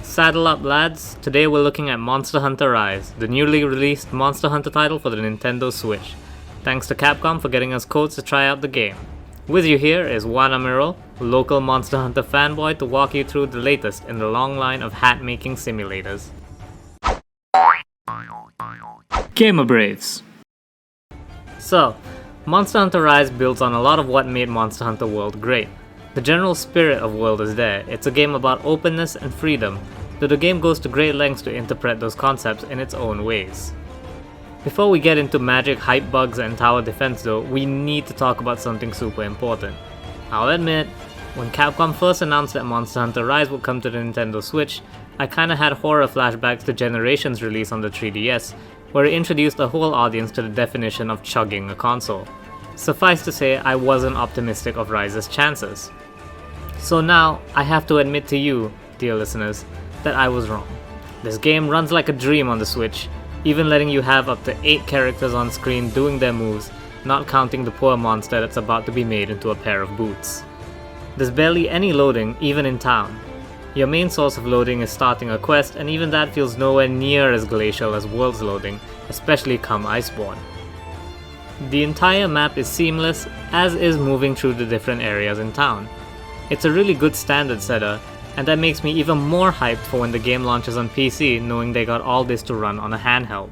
Saddle up, lads. Today we're looking at Monster Hunter Rise, the newly released Monster Hunter title for the Nintendo Switch. Thanks to Capcom for getting us codes to try out the game. With you here is Wan Amirul, local Monster Hunter fanboy, to walk you through the latest in the long line of hat-making simulators. Gamer Braves. So, Monster Hunter Rise builds on a lot of what made Monster Hunter World great. The general spirit of World is there. It's a game about openness and freedom, though the game goes to great lengths to interpret those concepts in its own ways. Before we get into magic, hype bugs and tower defense though, we need to talk about something super important. I'll admit, when Capcom first announced that Monster Hunter Rise would come to the Nintendo Switch, I kinda had horror flashbacks to Generations release on the 3DS, where it introduced a whole audience to the definition of chugging a console. Suffice to say, I wasn't optimistic of Rise's chances. So now, I have to admit to you, dear listeners, that I was wrong. This game runs like a dream on the Switch, even letting you have up to 8 characters on screen doing their moves, not counting the poor monster that's about to be made into a pair of boots. There's barely any loading, even in town. Your main source of loading is starting a quest, and even that feels nowhere near as glacial as World's loading, especially come Iceborne. The entire map is seamless, as is moving through the different areas in town. It's a really good standard setter, and that makes me even more hyped for when the game launches on PC, knowing they got all this to run on a handheld.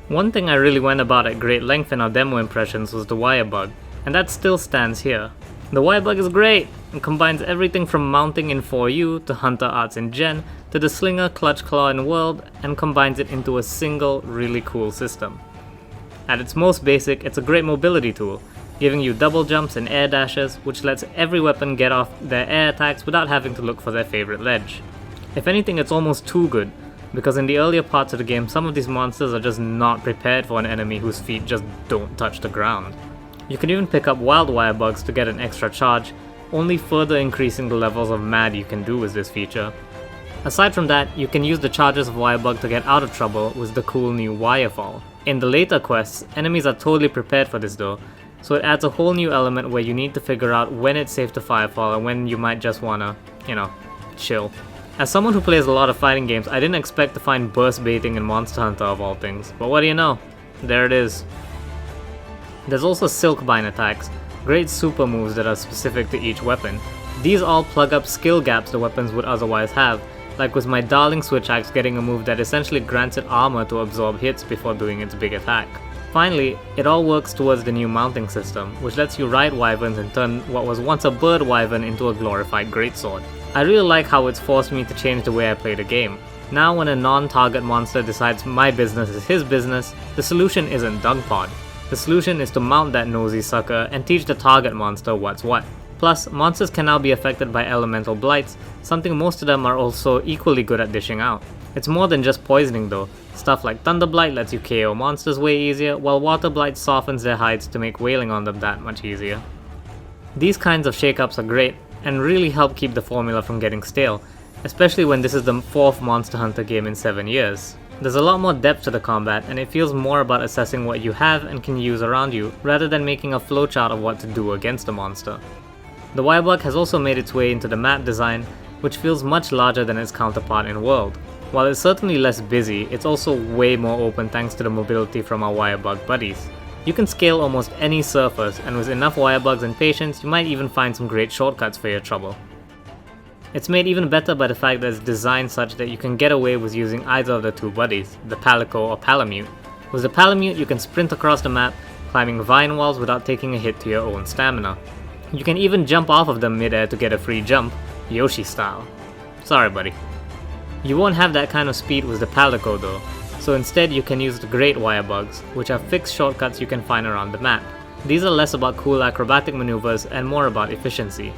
One thing I really went about at great length in our demo impressions was the wirebug, and that still stands here. The wirebug is great, and combines everything from mounting in 4U to hunter arts in Gen to the slinger clutch claw in World, and combines it into a single really cool system. At its most basic, it's a great mobility tool, giving you double jumps and air dashes, which lets every weapon get off their air attacks without having to look for their favorite ledge. If anything, it's almost too good, because in the earlier parts of the game, some of these monsters are just not prepared for an enemy whose feet just don't touch the ground. You can even pick up wild wirebugs to get an extra charge, only further increasing the levels of mad you can do with this feature. Aside from that, you can use the charges of wirebug to get out of trouble with the cool new wirefall. In the later quests, enemies are totally prepared for this though, so it adds a whole new element where you need to figure out when it's safe to firefall and when you might just wanna, chill. As someone who plays a lot of fighting games, I didn't expect to find burst baiting in Monster Hunter of all things, but what do you know? There it is. There's also Silkbind attacks, great super moves that are specific to each weapon. These all plug up skill gaps the weapons would otherwise have, like with my darling Switch Axe getting a move that essentially grants it armor to absorb hits before doing its big attack. Finally, it all works towards the new mounting system, which lets you ride wyverns and turn what was once a bird wyvern into a glorified greatsword. I really like how it's forced me to change the way I play the game. Now when a non-target monster decides my business is his business, the solution isn't Dungpod. The solution is to mount that nosy sucker and teach the target monster what's what. Plus, monsters can now be affected by elemental blights, something most of them are also equally good at dishing out. It's more than just poisoning though. Stuff like Thunder Blight lets you KO monsters way easier, while Water Blight softens their hides to make wailing on them that much easier. These kinds of shakeups are great, and really help keep the formula from getting stale, especially when this is the 4th Monster Hunter game in 7 years. There's a lot more depth to the combat, and it feels more about assessing what you have and can use around you, rather than making a flowchart of what to do against a monster. The wirebug has also made its way into the map design, which feels much larger than its counterpart in World. While it's certainly less busy, it's also way more open thanks to the mobility from our wirebug buddies. You can scale almost any surface, and with enough wirebugs and patience, you might even find some great shortcuts for your trouble. It's made even better by the fact that it's designed such that you can get away with using either of the two buddies, the Palico or Palamute. With the Palamute, you can sprint across the map, climbing vine walls without taking a hit to your own stamina. You can even jump off of them mid-air to get a free jump, Yoshi style. Sorry buddy. You won't have that kind of speed with the Palico though, so instead you can use the Great Wirebugs, which are fixed shortcuts you can find around the map. These are less about cool acrobatic maneuvers and more about efficiency.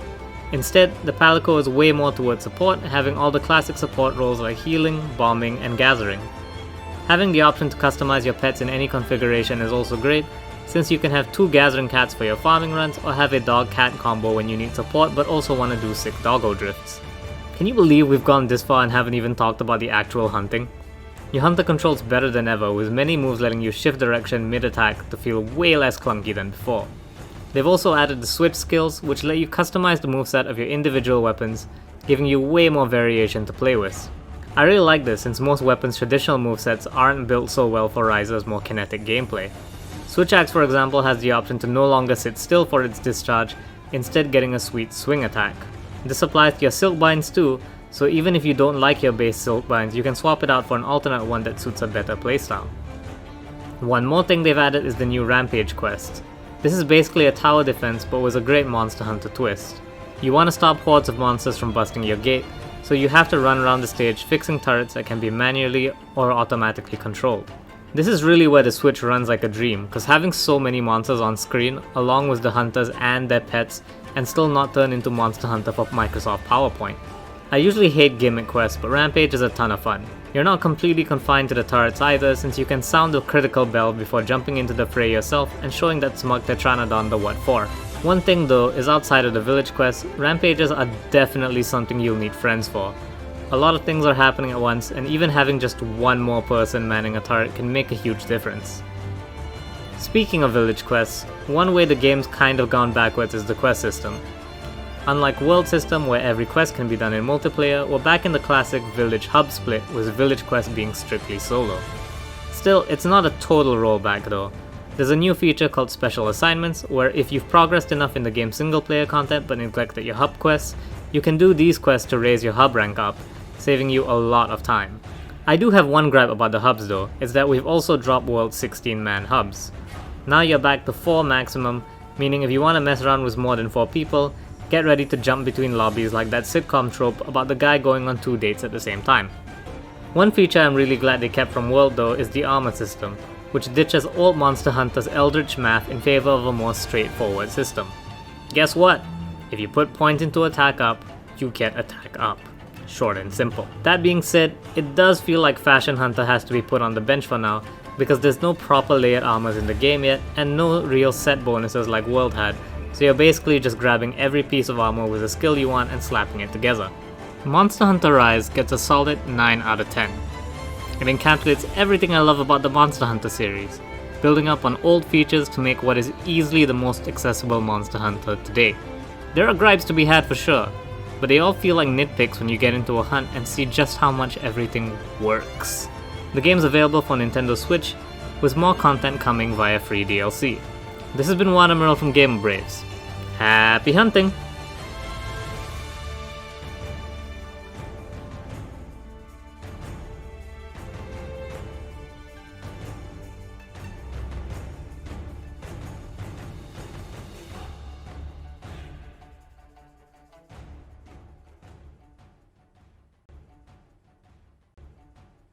Instead, the Palico is way more towards support, having all the classic support roles like healing, bombing, and gathering. Having the option to customize your pets in any configuration is also great, since you can have 2 gathering cats for your farming runs or have a dog-cat combo when you need support but also want to do sick doggo drifts. Can you believe we've gone this far and haven't even talked about the actual hunting? Your hunter controls better than ever, with many moves letting you shift direction mid-attack to feel way less clunky than before. They've also added the switch skills, which let you customize the moveset of your individual weapons, giving you way more variation to play with. I really like this since most weapons' traditional movesets aren't built so well for Ryzer's more kinetic gameplay. Switch Axe, for example, has the option to no longer sit still for its discharge, instead getting a sweet swing attack. This applies to your Silk Binds too, so even if you don't like your base Silk Binds, you can swap it out for an alternate one that suits a better playstyle. One more thing they've added is the new Rampage Quests. This is basically a tower defense but with a great Monster Hunter twist. You want to stop hordes of monsters from busting your gate, so you have to run around the stage fixing turrets that can be manually or automatically controlled. This is really where the Switch runs like a dream, because having so many monsters on screen, along with the hunters and their pets, and still not turn into Monster Hunter for Microsoft PowerPoint. I usually hate gimmick quests, but Rampage is a ton of fun. You're not completely confined to the turrets either, since you can sound the critical bell before jumping into the fray yourself and showing that smug Tetranodon the what for. One thing though is outside of the village quests, Rampages are definitely something you'll need friends for. A lot of things are happening at once, and even having just one more person manning a turret can make a huge difference. Speaking of village quests, one way the game's kind of gone backwards is the quest system. Unlike World system where every quest can be done in multiplayer, we're back in the classic village hub split with village quests being strictly solo. Still, it's not a total rollback though. There's a new feature called Special Assignments, where if you've progressed enough in the game's single player content but neglected your hub quests, you can do these quests to raise your hub rank up, saving you a lot of time. I do have one gripe about the hubs though, is that we've also dropped World's 16-man hubs. Now you're back to 4 maximum, meaning if you want to mess around with more than 4 people, get ready to jump between lobbies like that sitcom trope about the guy going on 2 dates at the same time. One feature I'm really glad they kept from World though is the armor system, which ditches old Monster Hunter's eldritch math in favor of a more straightforward system. Guess what? If you put point into attack up, you get attack up. Short and simple. That being said, it does feel like Fashion Hunter has to be put on the bench for now, because there's no proper layered armors in the game yet, and no real set bonuses like World had, so you're basically just grabbing every piece of armor with a skill you want and slapping it together. Monster Hunter Rise gets a solid 9 out of 10. It encapsulates everything I love about the Monster Hunter series, building up on old features to make what is easily the most accessible Monster Hunter today. There are gripes to be had for sure, but they all feel like nitpicks when you get into a hunt and see just how much everything works. The game's available for Nintendo Switch, with more content coming via free DLC. This has been Wan Amirul from Gamer Braves. Happy hunting!